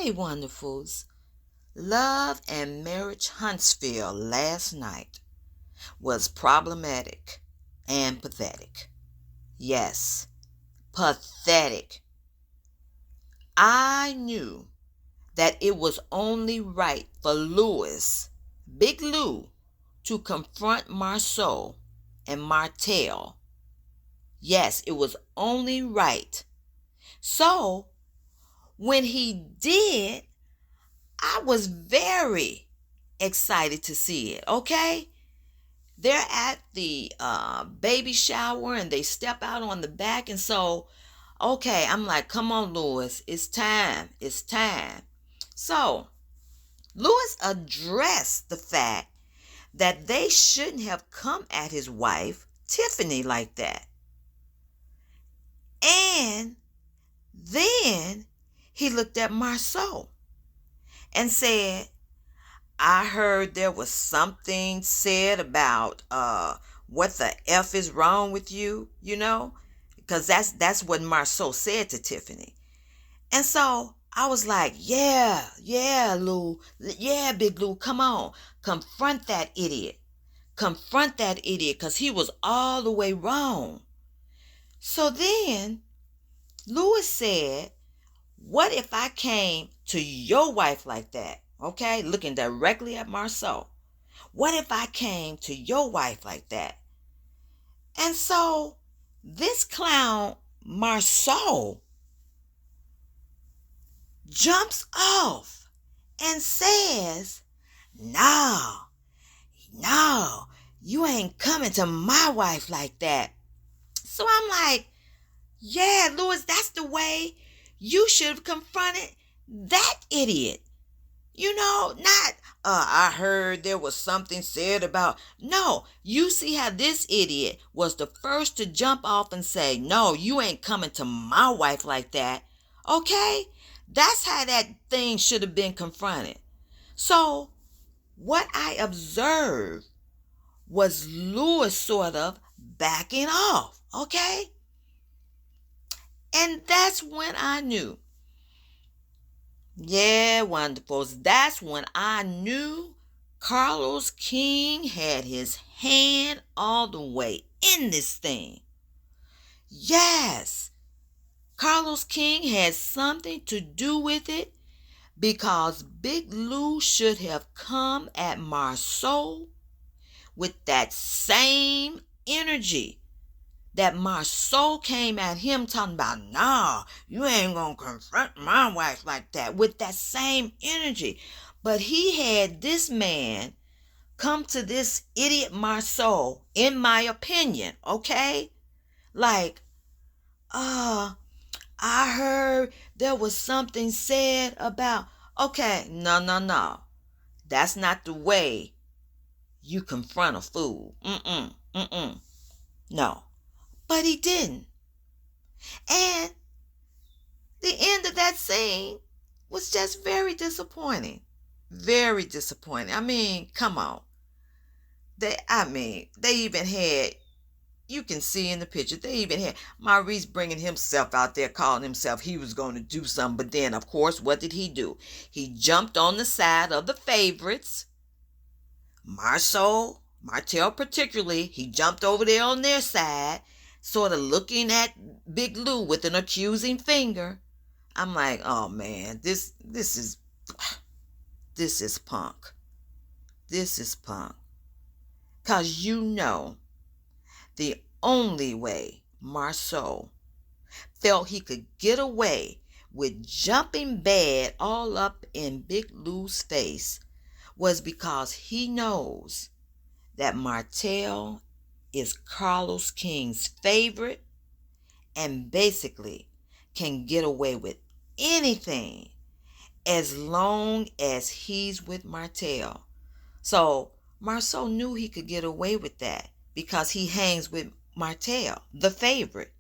Hey, wonderfuls. Love and Marriage Huntsville last night was problematic and pathetic. Yes, pathetic. I knew that it was only right for Louis, Big Lou, to confront Marceau and Martell. Yes, it was only right. So, when he did, I was very excited to see it, okay? They're at the baby shower and they step out on the back. And so, okay, I'm like, come on, Louis, it's time. It's time. So, Louis addressed the fact that they shouldn't have come at his wife, Tiffany, like that. And then he looked at Marceau and said, I heard there was something said about what the F is wrong with you, because that's what Marceau said to Tiffany. And so I was like, yeah, Lou, yeah, Big Lou, come on, confront that idiot. Confront that idiot, because he was all the way wrong. So then Louis said, what if I came to your wife like that? Okay, looking directly at Marceau. What if I came to your wife like that? And so this clown, Marceau, jumps off and says, no, you ain't coming to my wife like that. So I'm like, yeah, Louis, that's the way you should have confronted that idiot. Not, I heard there was something said about. No, you see how this idiot was the first to jump off and say, no, you ain't coming to my wife like that. Okay? That's how that thing should have been confronted. So, what I observed was Louis sort of backing off. Okay? And that's when I knew. Yeah, wonderfuls. That's when I knew Carlos King had his hand all the way in this thing. Yes, Carlos King had something to do with it, because Big Lou should have come at Marceau with that same energy that Marceau came at him talking about, nah, you ain't gonna confront my wife like that, with that same energy. But he had this man come to this idiot Marceau, in my opinion, okay? Like, I heard there was something said about, okay, no. That's not the way you confront a fool. No. But he didn't. And the end of that scene was just very disappointing. Very disappointing. I mean, come on. They even had, you can see in the picture, they even had Maurice bringing himself out there, calling himself he was going to do something. But then, of course, what did he do? He jumped on the side of the favorites. Martell particularly, he jumped over there on their side, sort of looking at Big Lou with an accusing finger. I'm like, oh man, this is punk. This is punk. 'Cause the only way Marceau felt he could get away with jumping bad all up in Big Lou's face was because he knows that Martell is Carlos King's favorite and basically can get away with anything as long as he's with Martell. So Marceau knew he could get away with that because he hangs with Martell, the favorite.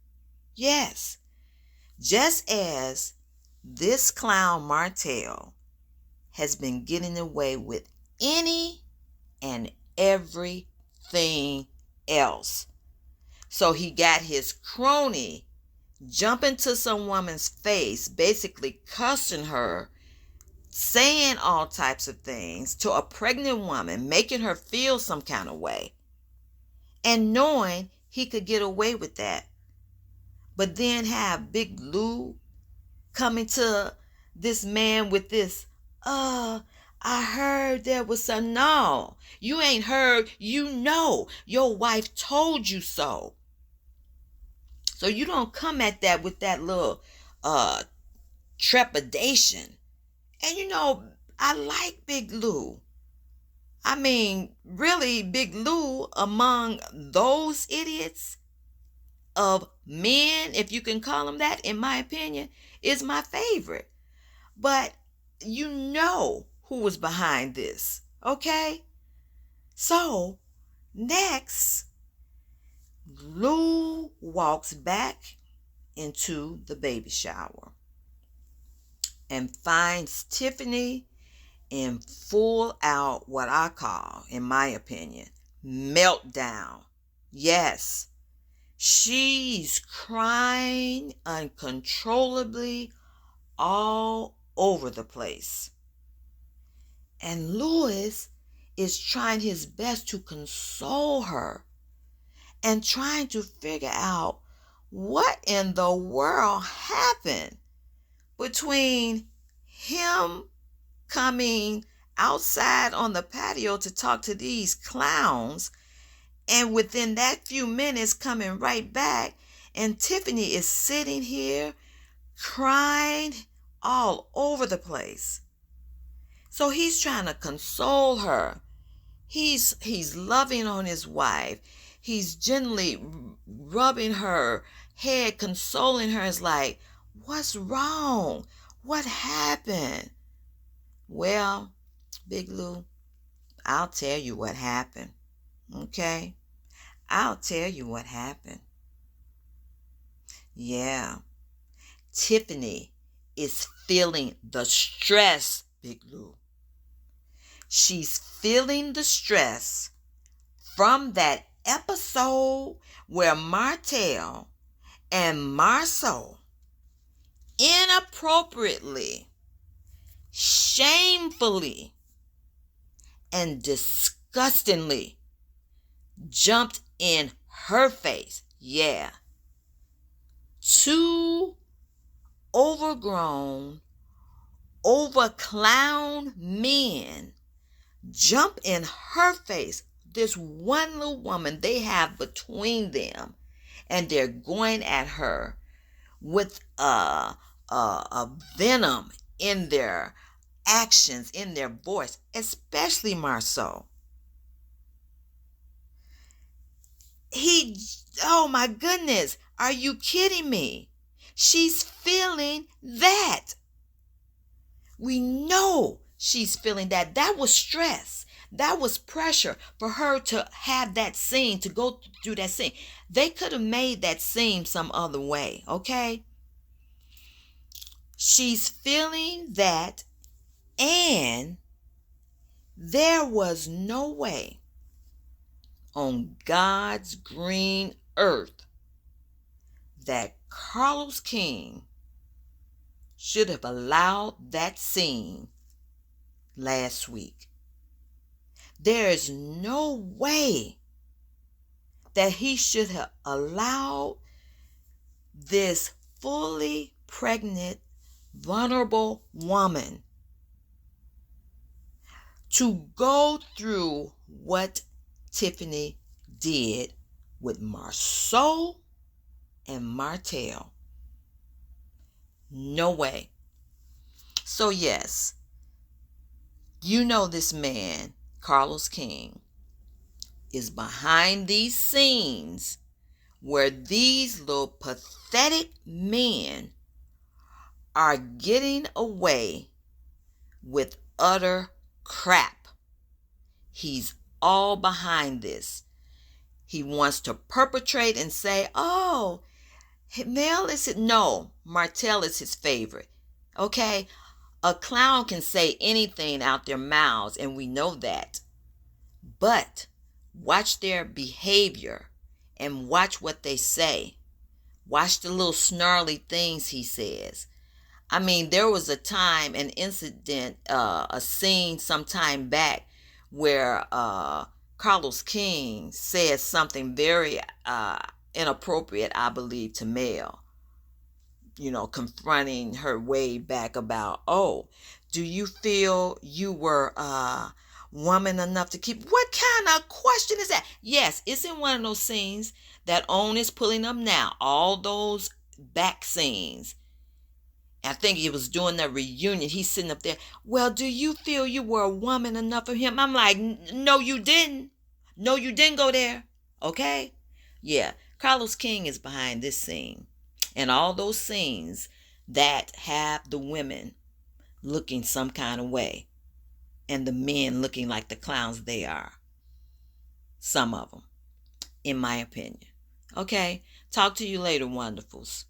Yes, just as this clown Martell has been getting away with any and everything else. So he got his crony jumping to some woman's face, basically cussing her saying all types of things to a pregnant woman, making her feel some kind of way, and knowing he could get away with that. But then have Big Lou coming to this man with this, I heard there was some. No, you ain't heard, you know. Your wife told you so. So you don't come at that with that little trepidation. And you know, I like Big Lou. I mean, really, Big Lou, among those idiots of men, if you can call them that, in my opinion, is my favorite. But you know who was behind this, okay? So, next, Lou walks back into the baby shower and finds Tiffany in full out, what I call, in my opinion, meltdown. Yes, she's crying uncontrollably all over the place. And Louis is trying his best to console her and trying to figure out what in the world happened between him coming outside on the patio to talk to these clowns, and within that few minutes coming right back, and Tiffany is sitting here crying all over the place. So he's trying to console her. He's loving on his wife. He's gently rubbing her head, consoling her. It's like, what's wrong? What happened? Well, Big Lou, I'll tell you what happened. Okay? I'll tell you what happened. Yeah. Tiffany is feeling the stress, Big Lou. She's feeling the stress from that episode where Martell and Marceau inappropriately, shamefully, and disgustingly jumped in her face. Yeah. Two overgrown, over-clown men jump in her face. This one little woman they have between them, and they're going at her with a venom in their actions, in their voice, especially Marceau. Oh my goodness, are you kidding me? She's feeling that. We know she's feeling that. That was stress. That was pressure for her to have that scene, to go through that scene. They could have made that scene some other way, okay? She's feeling that, and there was no way on God's green earth that Carlos King should have allowed that scene last week. There is no way that he should have allowed this fully pregnant, vulnerable woman to go through what Tiffany did with Marceau and Martell. No way. So yes, you know this man, Carlos King, is behind these scenes where these little pathetic men are getting away with utter crap. He's all behind this. He wants to perpetrate and say, oh, Mel is it? No, Martell is his favorite. Okay? A clown can say anything out their mouths, and we know that. But watch their behavior and watch what they say. Watch the little snarly things he says. I mean, there was a time, an incident, a scene some time back where Carlos King said something very inappropriate, I believe, to Mel. You know, confronting her way back about, oh, do you feel you were woman enough to keep? What kind of question is that? Yes, it's in one of those scenes that OWN is pulling up now. All those back scenes. I think he was doing that reunion. He's sitting up there. Well, do you feel you were a woman enough for him? I'm like, no, you didn't. No, you didn't go there. Okay? Yeah. Carlos King is behind this scene. And all those scenes that have the women looking some kind of way and the men looking like the clowns they are. Some of them, in my opinion. Okay? Talk to you later, wonderfuls.